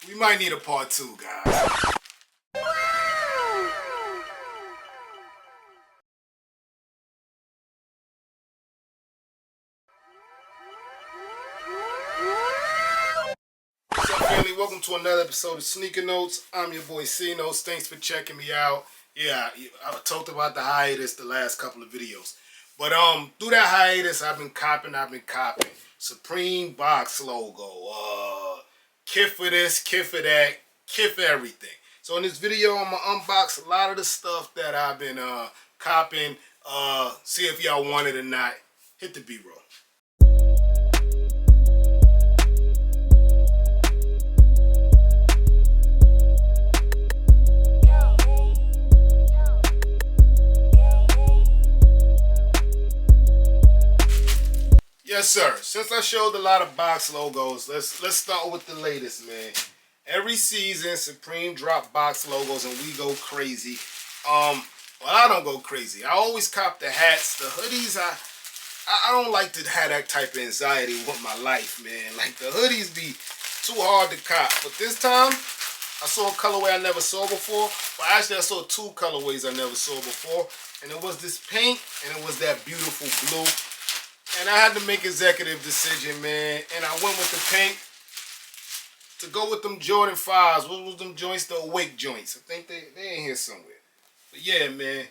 We might need a part 2, guys. What's up, family? Welcome to another episode of Sneaker Notes. I'm your boy C Notes. Thanks for checking me out. Yeah, I talked about the hiatus the last couple of videos. But through that hiatus, I've been copping. Supreme box logo. Kith for this, Kith for that, Kith for everything. So in this video, I'm gonna unbox a lot of the stuff that I've been copping. See if y'all want it or not. Hit the B-roll. Yes, sir. Since I showed a lot of box logos, let's start with the latest, man. Every season, Supreme drop box logos, and we go crazy. Well, I don't go crazy. I always cop the hats, the hoodies. I don't like to have that type of anxiety with my life, man. Like the hoodies be too hard to cop. But this time, I saw a colorway I never saw before. Well, actually, I saw two colorways I never saw before, and it was this pink, and it was that beautiful blue. And I had to make an executive decision, man. And I went with the pink to go with them Jordan 5s. What was them joints? The Awake joints. I think they in here somewhere. But yeah, man.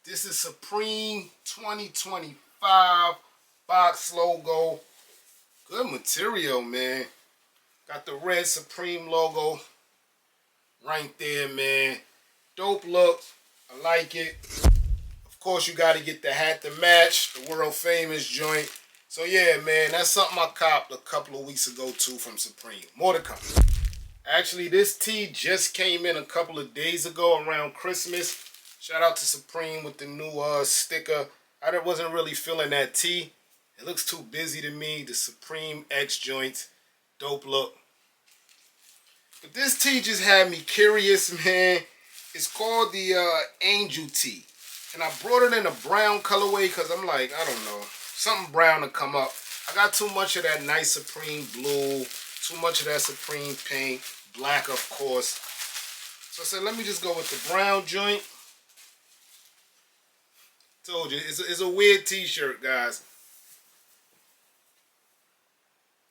This is Supreme 2025 box logo. Good material, man. Got the red Supreme logo right there, man. Dope look. I like it. Of course, you got to get the hat to match, the world famous joint. So yeah, man, that's something I copped a couple of weeks ago too from Supreme. More to come. Actually, this tee just came in a couple of days ago around Christmas. Shout out to Supreme with the new sticker. I wasn't really feeling that tee. It looks too busy to me. The Supreme X joints. Dope look. But this tee just had me curious, man. It's called the Angel tee. And I brought it in a brown colorway because I'm like, I don't know, something brown to come up. I got too much of that nice Supreme blue, too much of that Supreme pink, black of course. So I said, let me just go with the brown joint. Told you, it's a weird t-shirt, guys.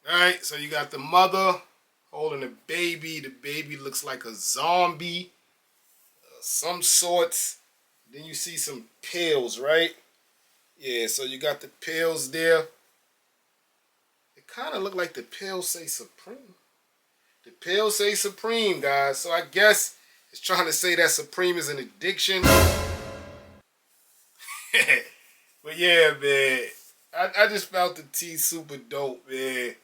Alright, so you got the mother holding a baby. The baby looks like a zombie. Some sorts. Then you see some pills, right? Yeah, so you got the pills there. It kind of look like the pills say Supreme. The pills say Supreme, guys. So I guess it's trying to say that Supreme is an addiction. But yeah, man. I just felt the tee super dope, man.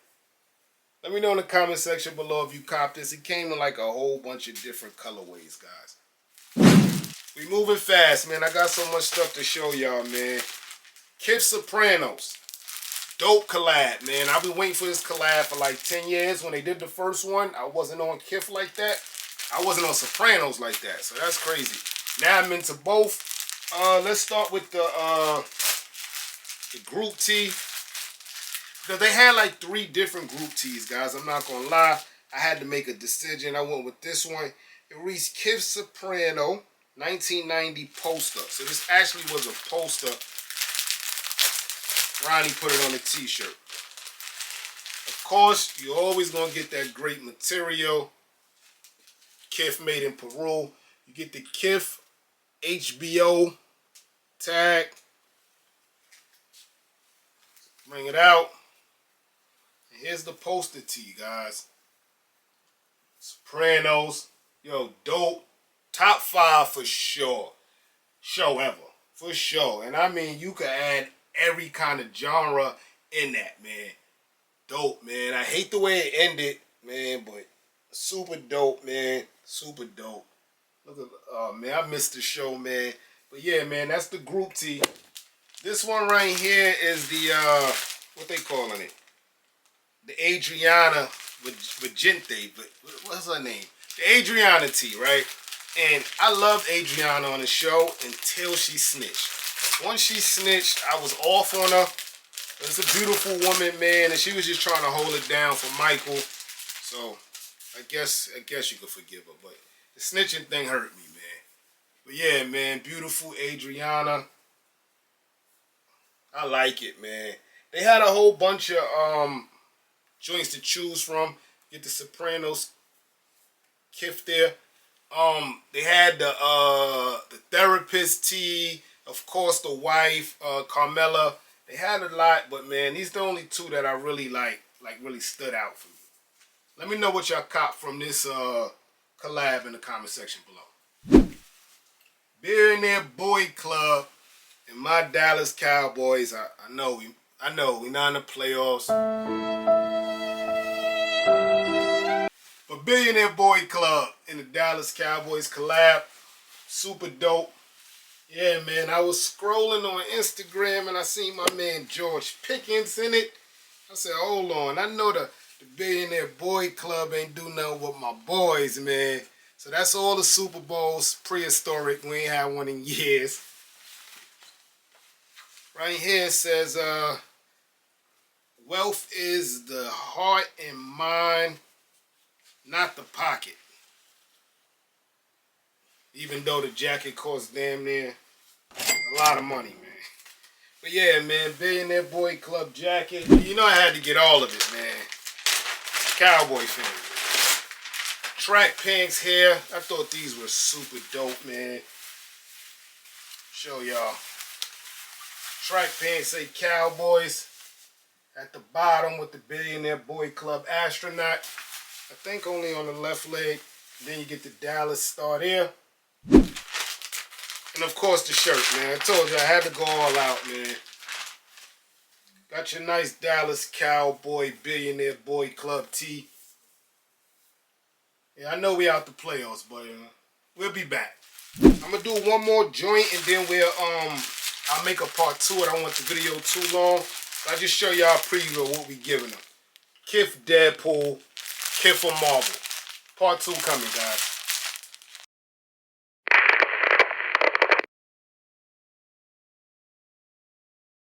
Let me know in the comment section below if you copped this. It came in like a whole bunch of different colorways, guys. We moving fast, man. I got so much stuff to show y'all, man. Kith Sopranos. Dope collab, man. I've been waiting for this collab for like 10 years. When they did the first one, I wasn't on Kith like that. I wasn't on Sopranos like that. So that's crazy. Now I'm into both. Let's start with the group tee. Because they had like 3 different group tees, guys. I'm not going to lie. I had to make a decision. I went with this one. It reads Kith Soprano 1990 poster. So this actually was a poster. Ronnie put it on a t-shirt. Of course, you're always going to get that great material. Kith made in Peru. You get the Kith HBO tag. Bring it out. And here's the poster tee, guys. Sopranos. Yo, dope. Top 5 for sure. Show ever. For sure. And I mean, you could add every kind of genre in that, man. Dope, man. I hate the way it ended, man, but super dope, man. Super dope. Look at, oh, man, I missed the show, man. But yeah, man, that's the group tee. This one right here is the, what they calling it? The Adriana Vigente, but what's her name? The Adriana tee, right? And I loved Adriana on the show until she snitched. Once she snitched, I was off on her. It's a beautiful woman, man, and she was just trying to hold it down for Michael. So I guess you could forgive her, but the snitching thing hurt me, man. But yeah, man, beautiful Adriana. I like it, man. They had a whole bunch of joints to choose from. Get the Sopranos Kith there. They had the therapist tee, of course the wife, Carmela. They had a lot, but man, these are the only two that I really like really stood out for me. Let me know what y'all cop from this collab in the comment section below. Billionaire Boys Club and my Dallas Cowboys. I know we not in the playoffs. But Billionaire Boys Club and the Dallas Cowboys collab. Super dope. Yeah, man, I was scrolling on Instagram and I seen my man George Pickens in it. I said, hold on, I know the Billionaire Boys Club ain't do nothing with my boys, man. So that's all the Super Bowls, prehistoric. We ain't had one in years. Right here it says, wealth is the heart and mind, not the pocket. Even though the jacket costs damn near a lot of money, man. But yeah, man, Billionaire Boys Club jacket. You know I had to get all of it, man. Cowboy fan. Track pants here. I thought these were super dope, man. Show y'all. Track pants say Cowboys. At the bottom with the Billionaire Boys Club astronaut. I think only on the left leg. Then you get the Dallas star there. And of course the shirt, man. I told you I had to go all out, man. Got your nice Dallas Cowboy Billionaire Boys Club tee. Yeah, I know we out the playoffs, but we'll be back. I'm gonna do one more joint and then I'll make a part 2. I don't want the video too long. I'll just show y'all a preview of what we giving them. Kith Deadpool, Kith for Marvel. Part 2 coming, guys.